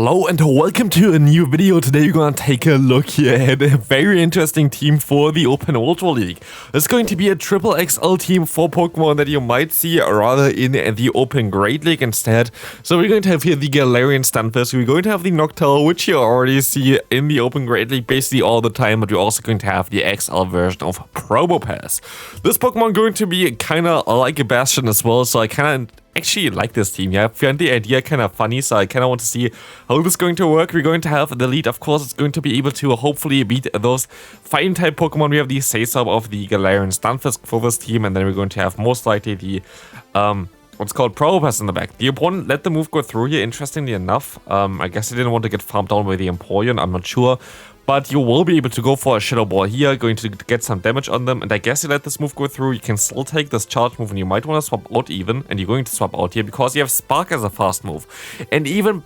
Hello and welcome to a new video. Today we're gonna take a look here at a very interesting team for the Open Ultra League. It's going to be a triple XL team for Pokemon that you might see rather in the Open Great League instead. So we're going to have here the LilyNiRiain Stunfisk, we're going to have the Noctowl, which you already see in the Open Great League basically all the time, but we're also going to have the XL version of Probopass. This Pokemon going to be kinda like a Bastion as well, so I kinda actually like this team. Yeah, I found the idea kind of funny, so I kind of want to see how this is going to work. We're going to have the lead, of course, it's going to be able to hopefully beat those fighting type Pokemon. We have the Say-Sub of the LilyNiRiain Stunfisk for this team, and then we're going to have most likely the what's called Probopass in the back. The opponent let the move go through here, interestingly enough. I guess he didn't want to get farmed down by the Empoleon, I'm not sure. But you will be able to go for a Shadow Ball here, going to get some damage on them. And I guess you let this move go through, you can still take this charge move, and you might want to swap out even. And you're going to swap out here because you have Spark as a fast move. And even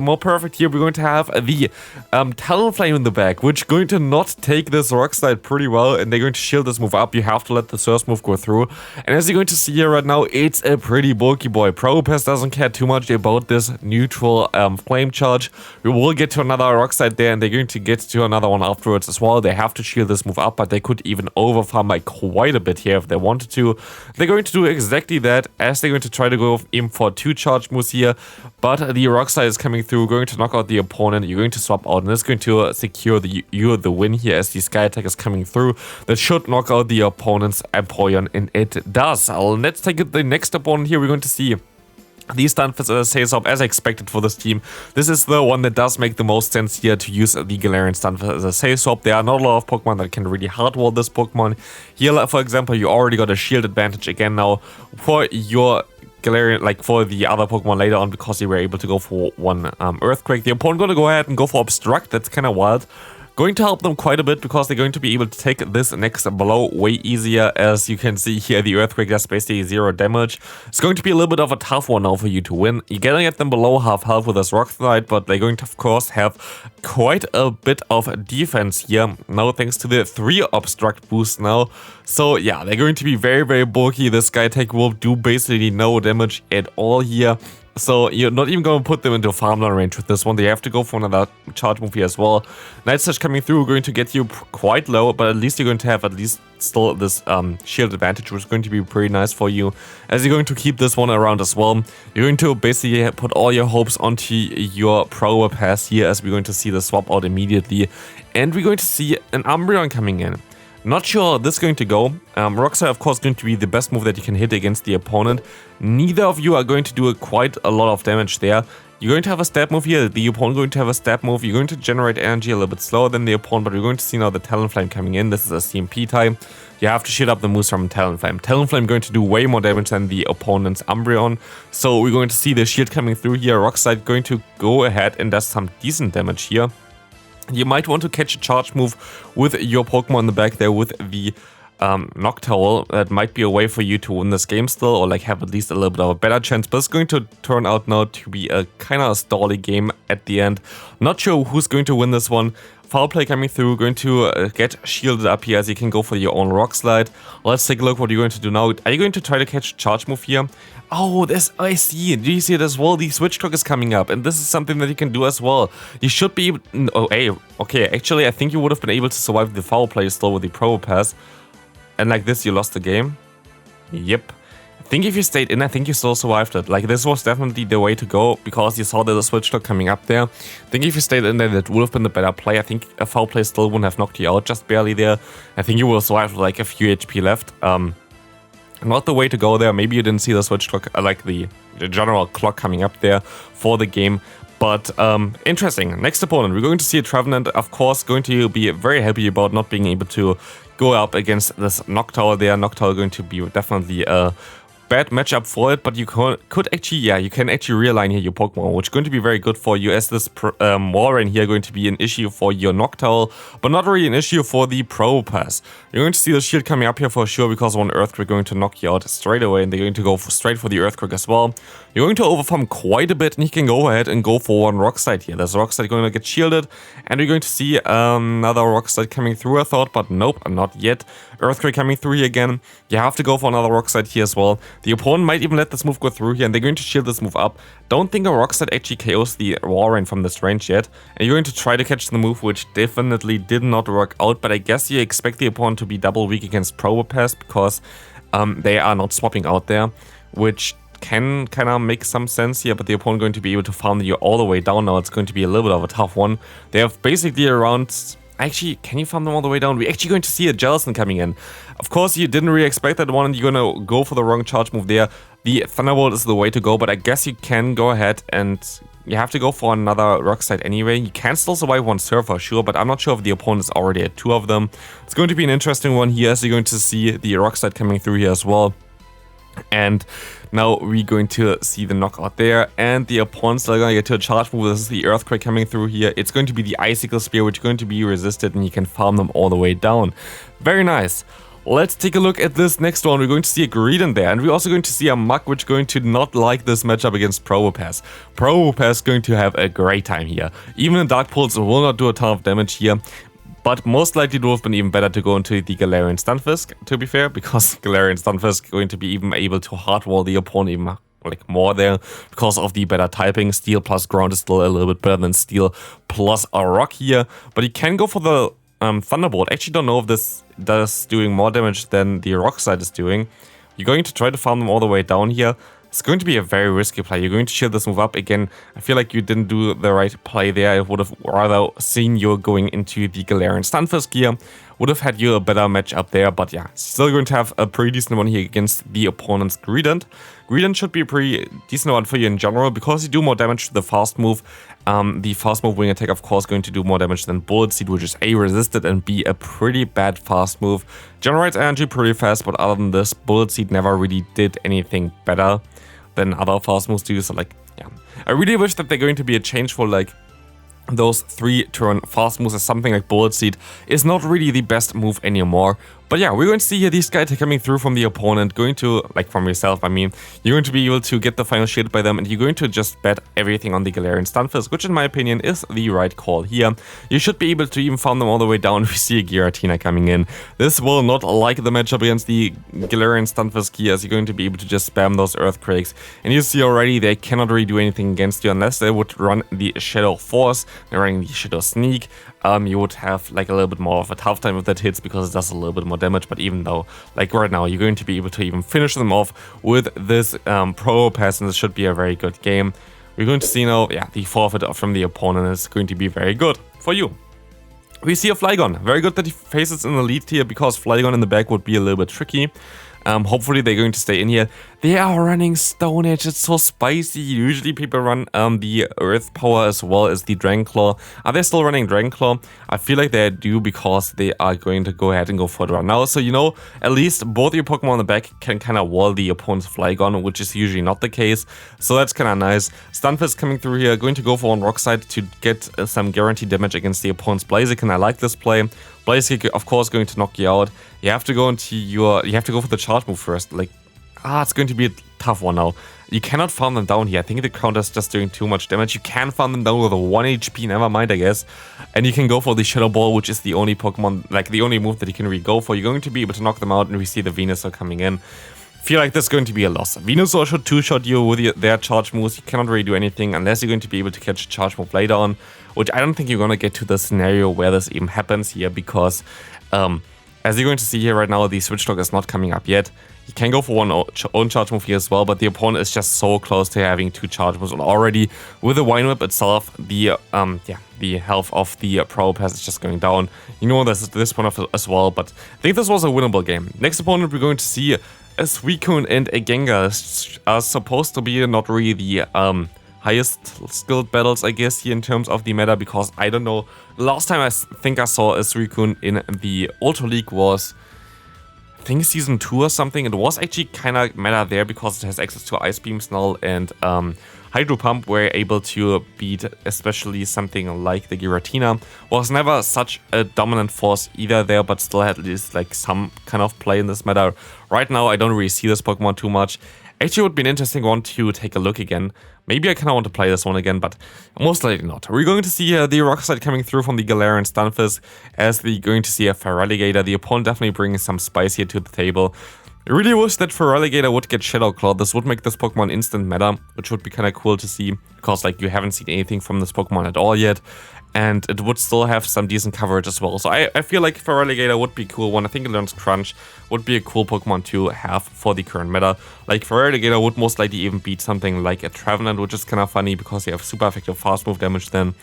more perfect here, we're going to have the Talonflame in the back, which is going to not take this Rock Slide pretty well. And they're going to shield this move up. You have to let the first move go through. And as you're going to see here right now, it's a pretty bulky boy. Probopass doesn't care too much about this neutral flame charge. We will get to another Rock Slide there, and they're going to get to another one afterwards as well. They have to shield this move up, but they could even overfarm by quite a bit here if they wanted to. They're going to do exactly that, as they're going to try to go in for 2 charge moves here, but the Rock Slide is coming through, going to knock out the opponent. You're going to swap out, and it's going to secure the win here as the Sky Attack is coming through. That should knock out the opponent's Empoleon, and it does. Let's take the next opponent here. We're going to see the Stunfisk Say-Sub as expected for this team. This is the one that does make the most sense here to use the LilyNiRiain Stunfisk as a Say-Sub. There are not a lot of Pokemon that can really hardwall this Pokemon. Here, for example, you already got a shield advantage again now for your LilyNiRiain, like for the other Pokemon later on, because you were able to go for one Earthquake. The opponent going to go ahead and go for Obstruct. That's kind of wild. Going to help them quite a bit because they're going to be able to take this next blow way easier. As you can see here, the Earthquake does basically 0 damage. It's going to be a little bit of a tough one now for you to win. You're gonna get them below half health with this Rock Slide, but they're going to, of course, have quite a bit of defense here now thanks to the 3 Obstruct boost now. So yeah, they're going to be very, very bulky. This Sky Attack will do basically no damage at all here. So you're not even going to put them into farmland range with this one. They have to go for another charge move here as well. Night Slash coming through, going to get you quite low, but at least you're going to have at least still this shield advantage, which is going to be pretty nice for you, as you're going to keep this one around as well. You're going to basically put all your hopes onto your Probopass here, as we're going to see the swap out immediately. And we're going to see an Umbreon coming in. Not sure how this is going to go. Rock Slide, of course, going to be the best move that you can hit against the opponent. Neither of you are going to do quite a lot of damage there. You're going to have a stab move here, the opponent going to have a stab move. You're going to generate energy a little bit slower than the opponent, but we're going to see now the Talonflame coming in. This is a CMP type. You have to shield up the moves from Talonflame. Talonflame going to do way more damage than the opponent's Umbreon. So we're going to see the shield coming through here. Rock Slide going to go ahead and does some decent damage here. You might want to catch a charge move with your Pokemon in the back there with the Noctowl. That might be a way for you to win this game still, or like have at least a little bit of a better chance, but it's going to turn out now to be a kind of stally game at the end. Not sure who's going to win this one. Foul Play coming through, going to get shielded up here, as you can go for your own Rock Slide. Let's take a look what you're going to do now. Are you going to try to catch a charge move here? Oh, I see. Do you see it as well? The Switch Clock is coming up, and this is something that you can do as well. You should be able... Oh, hey, okay, actually, I think you would have been able to survive the Foul Play still with the Probopass. And like this, you lost the game. Yep. I think if you stayed in, I think you still survived it. Like, this was definitely the way to go, because you saw the Switch Clock coming up there. I think if you stayed in there, that would have been the better play. I think a Foul Play still wouldn't have knocked you out, just barely there. I think you will survive with like a few HP left. Not the way to go there. Maybe you didn't see the Switch Clock, like the general clock coming up there for the game. But interesting. Next opponent, we're going to see a Trevenant, of course, going to be very happy about not being able to go up against this Noctowl there. Noctowl going to be definitely a bad matchup for it, but you could actually, yeah, you can actually realign here your Pokemon, which is going to be very good for you, as this Walrein here going to be an issue for your Noctowl, but not really an issue for the Probopass. You're going to see the shield coming up here for sure, because one Earthquake going to knock you out straight away, and they're going to go straight for the Earthquake as well. You're going to overfarm quite a bit, and he can go ahead and go for one Rock Slide here. There's a Rock Slide going to get shielded, and you're going to see another Rock Slide coming through, I thought, but nope, not yet. Earthquake coming through here again. You have to go for another Rock Slide here as well. The opponent might even let this move go through here, and they're going to shield this move up. Don't think a Rock Slide actually KOs the Walrein from this range yet, and you're going to try to catch the move, which definitely did not work out, but I guess you expect the opponent to be double weak against Probopass, because they are not swapping out there, which can kind of make some sense here, but the opponent going to be able to farm you all the way down now. It's going to be a little bit of a tough one. They have basically around... Actually, can you farm them all the way down? We're actually going to see a Jellicent coming in. Of course, you didn't really expect that one, and you're going to go for the wrong charge move there. The Thunderbolt is the way to go, but I guess you can go ahead and you have to go for another Rock Slide anyway. You can still survive one Surfer, sure, but I'm not sure if the opponent is already at 2 of them. It's going to be an interesting one here, as you're going to see the Rock Slide coming through here as well. And now we're going to see the knockout there, and the opponent's still going to get to a charge move. This is the Earthquake coming through here. It's going to be the Icicle Spear, which is going to be resisted, and you can farm them all the way down. Very nice. Let's take a look at this next one. We're going to see a Greedent there, and we're also going to see a Muk, which is going to not like this matchup against Probopass. Probopass is going to have a great time here. Even the Dark Pulse will not do a ton of damage here. But most likely it would have been even better to go into the Galarian Stunfisk, to be fair, because Galarian Stunfisk is going to be even able to hardwall the opponent even like more there because of the better typing. Steel plus ground is still a little bit better than steel plus a rock here. But you can go for the Thunderbolt. I actually don't know if this does doing more damage than the Rock Slide is doing. You're going to try to farm them all the way down here. It's going to be a very risky play. You're going to shield this move up again. I feel like you didn't do the right play there. I would have rather seen you going into the Galarian Stunfisk here. Would have had you a better match up there, but yeah, still going to have a pretty decent one here against the opponent's Greedent. Greedent should be a pretty decent one for you in general, because you do more damage to the fast move. The fast move wing attack, of course, going to do more damage than Bullet Seed, which is A, resisted, and B, a pretty bad fast move. Generates energy pretty fast, but other than this, Bullet Seed never really did anything better than other fast moves do. So like, yeah, I really wish that they're going to be a change for like those 3-turn fast moves, as something like Bullet Seed is not really the best move anymore. But yeah, we're going to see here these guys coming through from the opponent, going to, like from yourself, I mean, you're going to be able to get the final shield by them, and you're going to just bet everything on the Galarian Stunfisk, which in my opinion is the right call here. You should be able to even farm them all the way down. We see a Giratina coming in. This will not like the matchup against the Galarian Stunfisk here, as you're going to be able to just spam those Earthquakes. And you see already they cannot really do anything against you unless they would run the Shadow Force. They're running the Shadow Sneak. You would have like a little bit more of a tough time with that hits, because it does a little bit more damage. But even though, like right now, you're going to be able to even finish them off with this Probopass, and this should be a very good game. We're going to see now, yeah, the forfeit from the opponent is going to be very good for you. We see a Flygon. Very good that he faces in the lead here, because Flygon in the back would be a little bit tricky. Hopefully they're going to stay in here. They are running Stone Edge. It's so spicy. Usually people run the Earth Power as well as the Dragon Claw. Are they still running Dragon Claw? I feel like they do, because they are going to go ahead and go for the run now. So, you know, at least both your Pokemon on the back can kind of wall the opponent's Flygon, which is usually not the case. So that's kind of nice. Stunfisk coming through here, going to go for one Rock Slide to get some guaranteed damage against the opponent's Blaziken. I like this play. Blaziken, of course, going to knock you out. You have to go into your... You have to go for the charge move first. Like, it's going to be a tough one now. You cannot farm them down here. I think the counter is just doing too much damage. You can farm them down with a 1 HP, never mind, I guess. And you can go for the Shadow Ball, which is the only Pokemon, like the only move that you can really go for. You're going to be able to knock them out, and we see the Venusaur coming in. Feel like this is going to be a loss. Venusaur should two-shot you with their charge moves. You cannot really do anything unless you're going to be able to catch a charge move later on, which I don't think you're going to get to the scenario where this even happens here, because as you're going to see here right now, the Switch Lock is not coming up yet. You can go for one own charge move here as well, but the opponent is just so close to having 2 charge moves. And already with the Vine Whip itself, the health of the Probopass is just going down. You know, there's this one as well, but I think this was a winnable game. Next opponent we're going to see a Suicune and a Gengar are supposed to be not really the highest skilled battles, I guess, here in terms of the meta, because I don't know. Last time I think I saw a Suicune in the Ultra League was, I think, Season 2 or something. It was actually kind of meta there, because it has access to Ice Beam, Snarl, and Hydro Pump, were able to beat especially something like the Giratina. Was never such a dominant force either there, but still had at least like some kind of play in this meta. Right now, I don't really see this Pokemon too much. Actually, it would be an interesting one to take a look again. Maybe I kind of want to play this one again, but most likely not. We're going to see the Rock Slide coming through from the Galarian Stunfisk, as we're going to see a Feraligatr. The opponent definitely brings some spice here to the table. I really wish that Feraligatr would get Shadow Claw. This would make this Pokemon instant meta, which would be kind of cool to see, because like you haven't seen anything from this Pokemon at all yet, and it would still have some decent coverage as well. So I feel like Feraligatr would be a cool one. I think it learns Crunch would be a cool Pokemon to have for the current meta. Like Feraligatr would most likely even beat something like a Trevenant, which is kind of funny because they have super effective fast move damage then.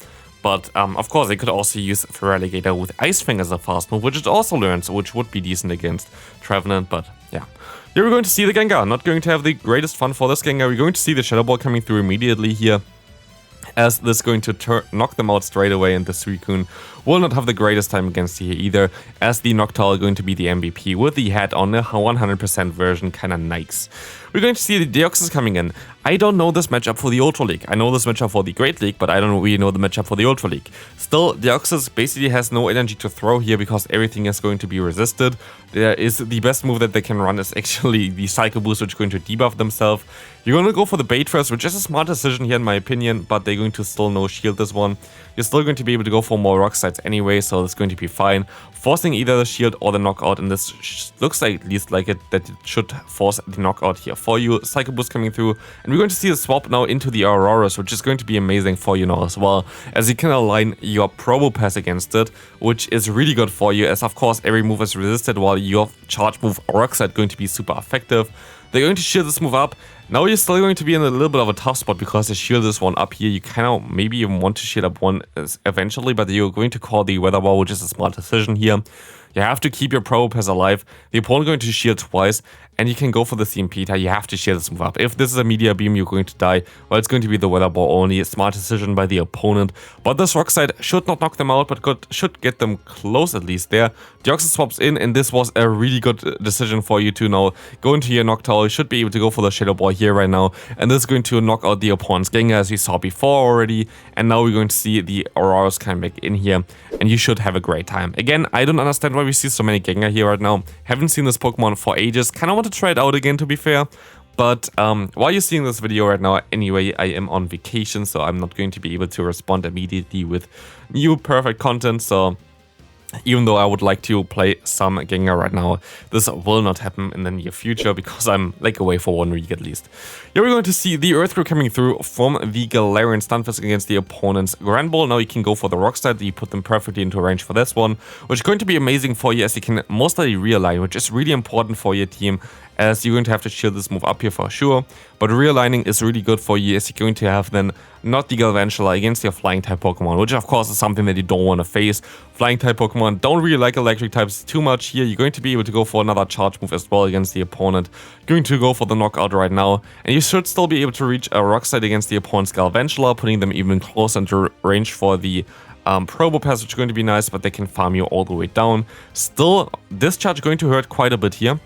But of course, they could also use Feraligatr with Ice Fang as a fast move, which it also learns, which would be decent against Trevenant, but yeah. Here we're going to see the Gengar. Not going to have the greatest fun for this Gengar. We're going to see the Shadow Ball coming through immediately here, as this is going to knock them out straight away, and the Suicune will not have the greatest time against here either, as the Noctowl going to be the MVP with the head on a 100% version, kinda nice. We're going to see the Deoxys coming in. I don't know this matchup for the Ultra League. I know this matchup for the Great League, but I don't really know the matchup for the Ultra League. Still, Deoxys basically has no energy to throw here because everything is going to be resisted. There is the best move that they can run is actually the Psycho Boost, which is going to debuff themselves. You're going to go for the bait first, which is a smart decision here in my opinion, but they're going to still no-shield this one. You're still going to be able to go for more Rock Slides anyway, so it's going to be fine. Forcing either the shield or the knockout, and this looks like at least like it that it should force the knockout here for you. Psycho Boost coming through, and we're going to see a swap now into the Auroras, which is going to be amazing for you now as well, as you can align your Probopass against it, which is really good for you, as of course every move is resisted while your charge move Rock Slide going to be super effective. They're going to shield this move up. Now you're still going to be in a little bit of a tough spot because they shield this one up here. You kind of maybe even want to shield up one eventually, but you're going to call the Weather Ball, which is a smart decision here. You have to keep your Probopass alive. The opponent going to shield twice, and you can go for the CMP tie. You have to shield this move up. If this is a Meteor Beam, you're going to die. Well, it's going to be the Weather Ball only. A smart decision by the opponent. But this Rock Slide should not knock them out, but should get them close at least there. Deoxys swaps in, and this was a really good decision for you to now go into your Noctowl. You should be able to go for the Shadow Ball here right now, and this is going to knock out the opponent's Gengar, as we saw before already. And now we're going to see the Auroras come back in here, and you should have a great time. Again, I don't understand why we see so many Gengar here right now. Haven't seen this Pokemon for ages. Kind of want to try it out again, to be fair. But while you're seeing this video right now, anyway, I am on vacation, so I'm not going to be able to respond immediately with new perfect content. So even though I would like to play some Gengar right now, this will not happen in the near future because I'm like away for 1 week at least. Here we're going to see the Earthquake coming through from the Galarian Stunfisk against the opponent's Grand Ball. Now you can go for the Rock Slide. You put them perfectly into range for this one, which is going to be amazing for you, as you can most likely realign, which is really important for your team, as you're going to have to shield this move up here for sure. But realigning is really good for you, as you're going to have then not the Galvantula against your Flying type Pokemon, which of course is something that you don't want to face. Flying type Pokemon don't really like electric types too much here. You're going to be able to go for another charge move as well against the opponent. Going to go for the knockout right now, and you should still be able to reach a Rock Slide against the opponent's Galvantula, putting them even closer into range for the Probopass, which is going to be nice, but they can farm you all the way down. Still, this charge going to hurt quite a bit here.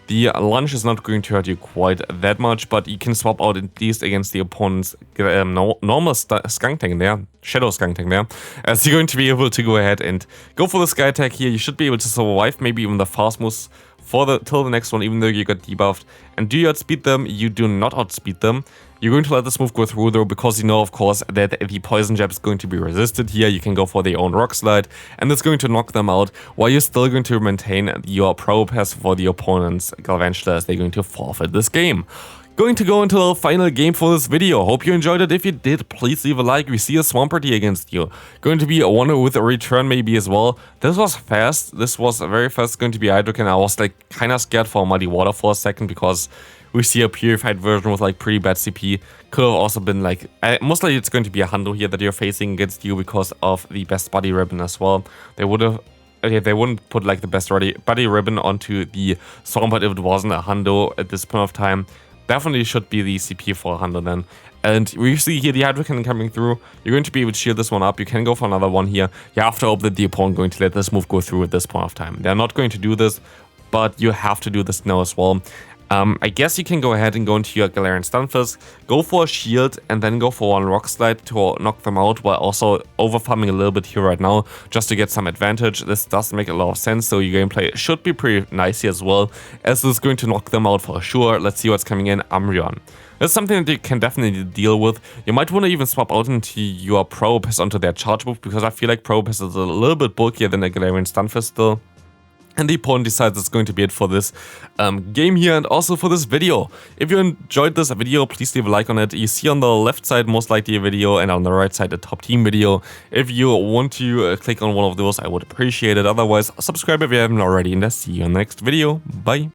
The lunge is not going to hurt you quite that much, but you can swap out at least against the opponent's normal Skunk Tank there, Shadow Skunk Tank there, as you're going to be able to go ahead and go for the Sky Attack here. You should be able to survive maybe even the fast moves till the next one, even though you got debuffed. And do you outspeed them? You do not outspeed them. You're going to let this move go through though, because you know of course that the Poison Jab is going to be resisted here. You can go for their own Rock Slide, and it's going to knock them out, while you're still going to maintain your Probopass for the opponent's Galvantula, as they're going to forfeit this game. Going to go into the final game for this video. Hope you enjoyed it. If you did, please leave a like. We see a Swampert against you. Going to be a one with a return maybe as well. This was fast. This was very fast. Going to be Hydrokin. I was like kind of scared for Muddy Water for a second, because we see a purified version with like pretty bad CP. Could have also been like, most likely it's going to be a Hundo here that you're facing against you because of the best Buddy Ribbon as well. They would have, okay, they wouldn't put like the best Buddy Ribbon onto the Swampert if it wasn't a Hundo at this point of time. Definitely should be the CP for a Hundo then. And we see here the Hydrokin coming through. You're going to be able to shield this one up. You can go for another one here. You have to hope that the opponent going to let this move go through at this point of time. They're not going to do this, but you have to do this now as well. I guess you can go ahead and go into your Galarian Stunfisk, go for a shield, and then go for one Rock Slide to knock them out, while also overfarming a little bit here right now, just to get some advantage. This does make a lot of sense, so your gameplay should be pretty nice here as well, as this is going to knock them out for sure. Let's see what's coming in. Umbreon. That's something that you can definitely deal with. You might want to even swap out into your Probopass onto their charge move, because I feel like Probopass is a little bit bulkier than a Galarian Stunfisk still. and the opponent decides it's going to be it for this game here and also for this video. If you enjoyed this video, please leave a like on it. You see on the left side most likely a video and on the right side a top team video. If you want to click on one of those, I would appreciate it. Otherwise, subscribe if you haven't already, and I'll see you in the next video. Bye.